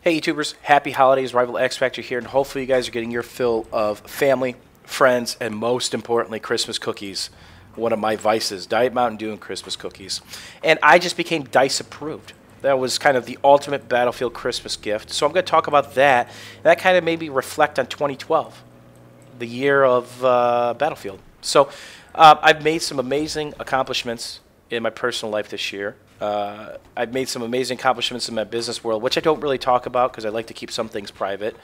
Hey YouTubers, happy holidays, Rival Xfactor here, and hopefully you guys are getting your fill of family, friends, and most importantly, Christmas cookies. One of my vices, Diet Mountain Dew and Christmas cookies. And I just became DICE approved. That was kind of the ultimate Battlefield Christmas gift. So I'm going to talk about that. And that kind of made me reflect on 2012, the year of Battlefield. So I've made some amazing accomplishments in my personal life this year. I've made some amazing accomplishments in my business world, which I don't really talk about because I like to keep some things private.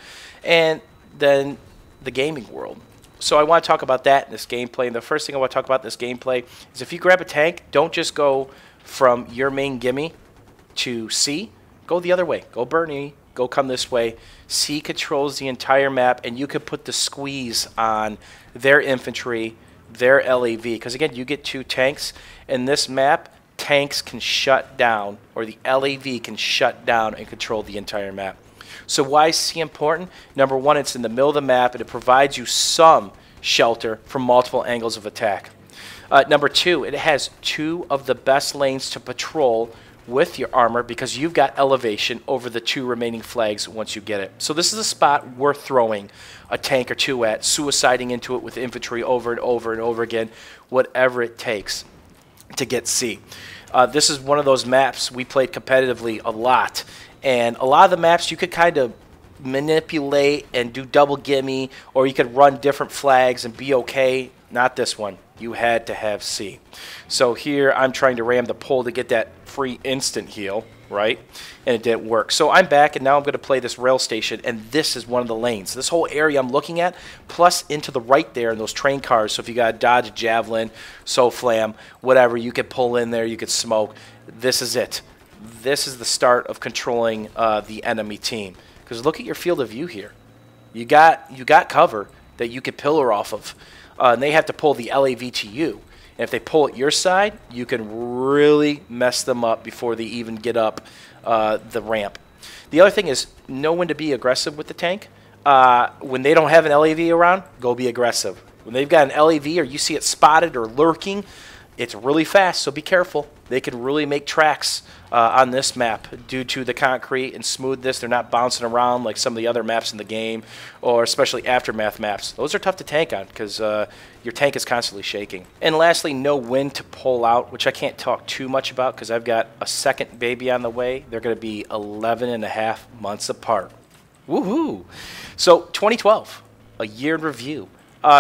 And then the gaming world. So I want to talk about that in this gameplay. And the first thing I want to talk about in this gameplay is if you grab a tank, don't just go from your main gimme to C. Go the other way. Go Bernie. Go come this way. C controls the entire map, and you can put the squeeze on their infantry, their LAV. Because again, you get two tanks in this map. Tanks can shut down, or the LAV can shut down and control the entire map. So why is C important? Number one, it's in the middle of the map, and it provides you some shelter from multiple angles of attack. Number two, it has two of the best lanes to patrol with your armor because you've got elevation over the two remaining flags once you get it. So this is a spot worth throwing a tank or two at, suiciding into it with infantry over and over and over again, whatever it takes to get C. This is one of those maps we played competitively a lot, and a lot of the maps you could kind of manipulate and do double gimme, or you could run different flags and be okay. Not this one. You had to have C. So here I'm trying to ram the pole to get that free instant heal, right? And it didn't work. So I'm back, and now I'm going to play this rail station, and this is one of the lanes. This whole area I'm looking at, plus into the right there in those train cars. So if you got a Dodge Javelin, SoFlam, whatever, you could pull in there, you could smoke. This is it. This is the start of controlling the enemy team. Because look at your field of view here. You got cover that you could pillar off of. And they have to pull the LAV to you. And if they pull it your side, you can really mess them up before they even get up the ramp. The other thing is know when to be aggressive with the tank. When they don't have an LAV around, go be aggressive. When they've got an LAV or you see it spotted or lurking, it's really fast, so be careful. They could really make tracks on this map due to the concrete and smoothness. They're not bouncing around like some of the other maps in the game, or especially Aftermath maps. Those are tough to tank on because your tank is constantly shaking. And lastly, know when to pull out, which I can't talk too much about because I've got a second baby on the way. They're going to be 11.5 months apart. Woohoo! So 2012, a year in review.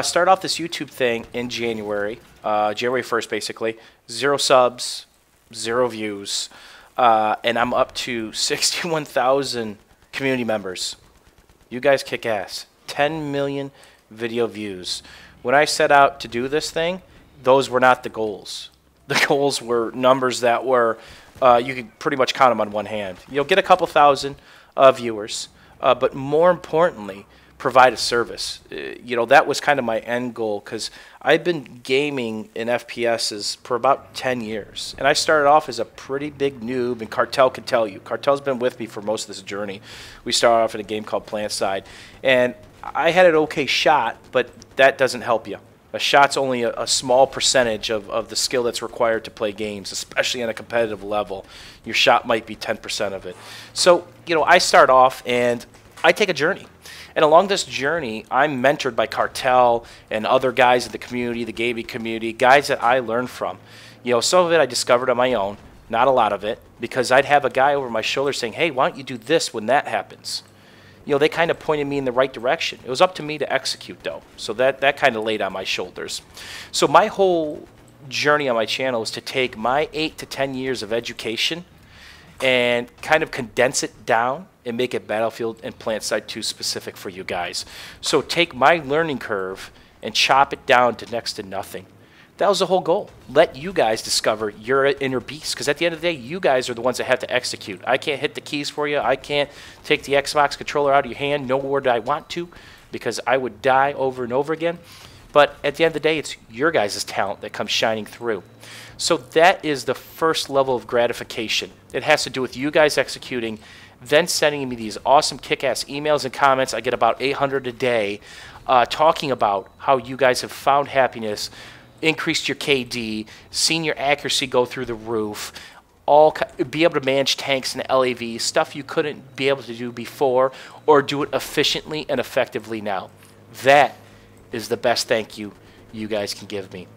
Start off this YouTube thing in January. January 1st, basically. 0 subs, 0 views, and I'm up to 61,000 community members. You guys kick ass. 10 million video views. When I set out to do this thing, those were not the goals. The goals were numbers that were, you could pretty much count them on one hand. You'll get a couple thousand viewers, but more importantly, provide a service. You know, that was kind of my end goal because I've been gaming in FPSs for about 10 years. And I started off as a pretty big noob, and Cartel can tell you. Cartel's been with me for most of this journey. We started off in a game called Planetside. And I had an okay shot, but that doesn't help you. A shot's only a small percentage of the skill that's required to play games, especially on a competitive level. Your shot might be 10% of it. So, you know, I start off and I take a journey. And along this journey, I'm mentored by Cartel and other guys in the community, the gaming community, guys that I learned from. You know, some of it I discovered on my own, not a lot of it, because I'd have a guy over my shoulder saying, hey, why don't you do this when that happens? You know, they kind of pointed me in the right direction. It was up to me to execute, though. So that kind of laid on my shoulders. So my whole journey on my channel is to take my 8 to 10 years of education and kind of condense it down and make it Battlefield and Planetside 2 specific for you guys. So take my learning curve and chop it down to next to nothing. That was the whole goal. Let you guys discover your inner beast, because at the end of the day, you guys are the ones that have to execute. I can't hit the keys for you. I can't take the Xbox controller out of your hand, nor do I want to, because I would die over and over again. But at the end of the day, it's your guys' talent that comes shining through. So that is the first level of gratification. It has to do with you guys executing, then sending me these awesome kick-ass emails and comments. I get about 800 a day talking about how you guys have found happiness, increased your KD, seen your accuracy go through the roof, be able to manage tanks and LAVs, stuff you couldn't be able to do before, or do it efficiently and effectively now. That is the best thank you you guys can give me.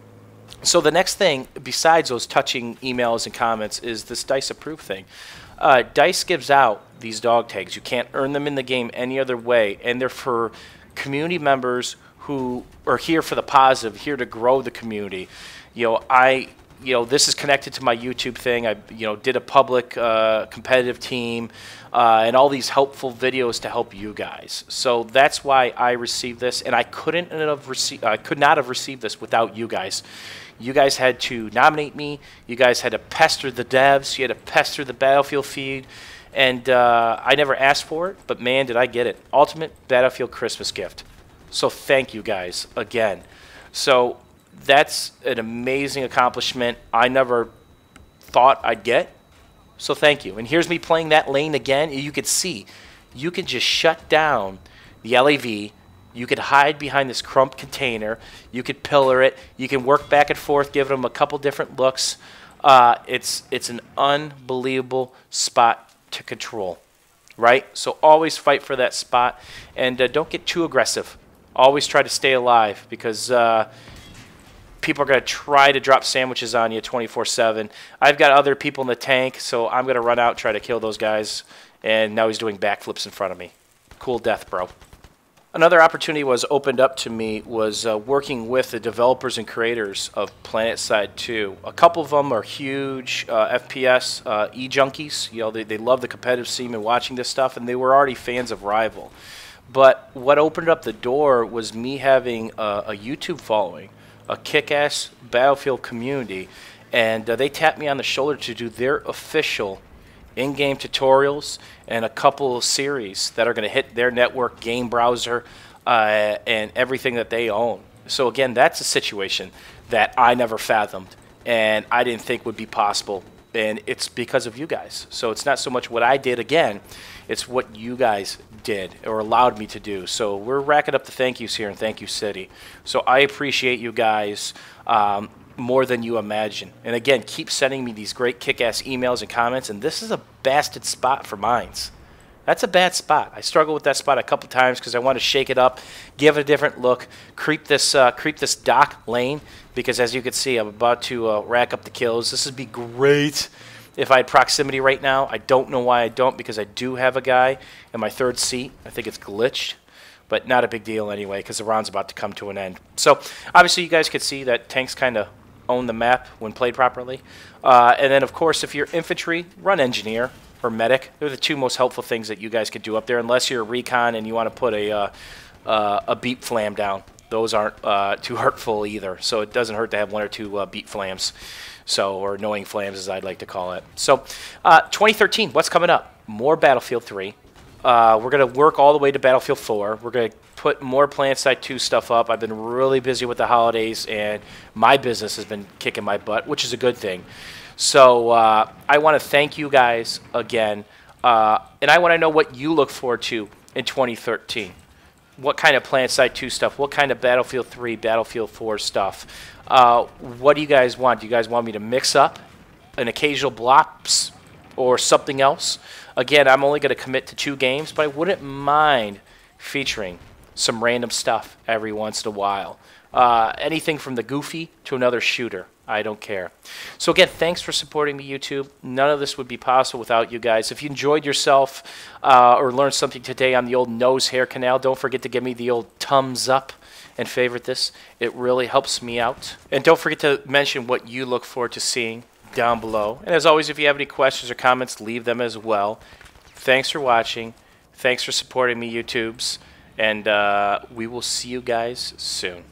So the next thing, besides those touching emails and comments, is this DICE approved thing. DICE gives out these dog tags. You can't earn them in the game any other way, and they're for community members who are here for the positive, here to grow the community. This is connected to my YouTube thing. I, did a public competitive team and all these helpful videos to help you guys. So that's why I received this, and I could not have received this without you guys. You guys had to nominate me. You guys had to pester the devs. You had to pester the Battlefield feed. And I never asked for it, but man, did I get it. Ultimate Battlefield Christmas gift. So thank you guys again. So that's an amazing accomplishment I never thought I'd get. So thank you. And here's me playing that lane again. You could see, you can just shut down the LAV. You could hide behind this crump container. You could pillar it. You can work back and forth, give them a couple different looks. It's an unbelievable spot to control, right? So always fight for that spot, and don't get too aggressive. Always try to stay alive, because people are going to try to drop sandwiches on you 24/7. I've got other people in the tank, so I'm going to run out and try to kill those guys, and now he's doing backflips in front of me. Cool death, bro. Another opportunity was opened up to me was working with the developers and creators of Planetside 2. A couple of them are huge FPS e-junkies. They love the competitive scene and watching this stuff, and they were already fans of Rival. But what opened up the door was me having a YouTube following, a kick-ass Battlefield community, and they tapped me on the shoulder to do their official in-game tutorials and a couple of series that are going to hit their network, game browser, and everything that they own. So again, that's a situation that I never fathomed and I didn't think would be possible, and it's because of you guys. So it's not so much what I did, again, it's what you guys did or allowed me to do. So we're racking up the thank yous here in Thank You City. So I appreciate you guys more than you imagine. And again, keep sending me these great kick-ass emails and comments, and this is a bastard spot for mines. That's a bad spot. I struggled with that spot a couple times because I want to shake it up, give it a different look, creep this dock lane, because as you can see, I'm about to rack up the kills. This would be great if I had proximity right now. I don't know why I don't, because I do have a guy in my third seat. I think it's glitched, but not a big deal anyway, because the round's about to come to an end. So obviously you guys could see that tanks kind of own the map when played properly. And then, of course, if you're infantry, run engineer or medic. They're the two most helpful things that you guys could do up there, unless you're a recon and you want to put a beep flam down. Those aren't too hurtful either, so it doesn't hurt to have one or two beep flams, or knowing flams as I'd like to call it. So 2013, what's coming up? More Battlefield 3. We're going to work all the way to Battlefield 4. We're going to put more Planetside 2 stuff up. I've been really busy with the holidays, and my business has been kicking my butt, which is a good thing. So I want to thank you guys again, and I want to know what you look forward to in 2013. What kind of Planetside 2 stuff? What kind of Battlefield 3, Battlefield 4 stuff? What do you guys want? Do you guys want me to mix up an occasional blops or something else? Again, I'm only going to commit to 2 games, but I wouldn't mind featuring some random stuff every once in a while. Anything from the goofy to another shooter. I don't care. So again, thanks for supporting me, YouTube. None of this would be possible without you guys. If you enjoyed yourself or learned something today on the old Nosehair Canal, don't forget to give me the old thumbs up and favorite this. It really helps me out. And don't forget to mention what you look forward to seeing down below. And as always, if you have any questions or comments, leave them as well. Thanks for watching. Thanks for supporting me, YouTubes. And we will see you guys soon.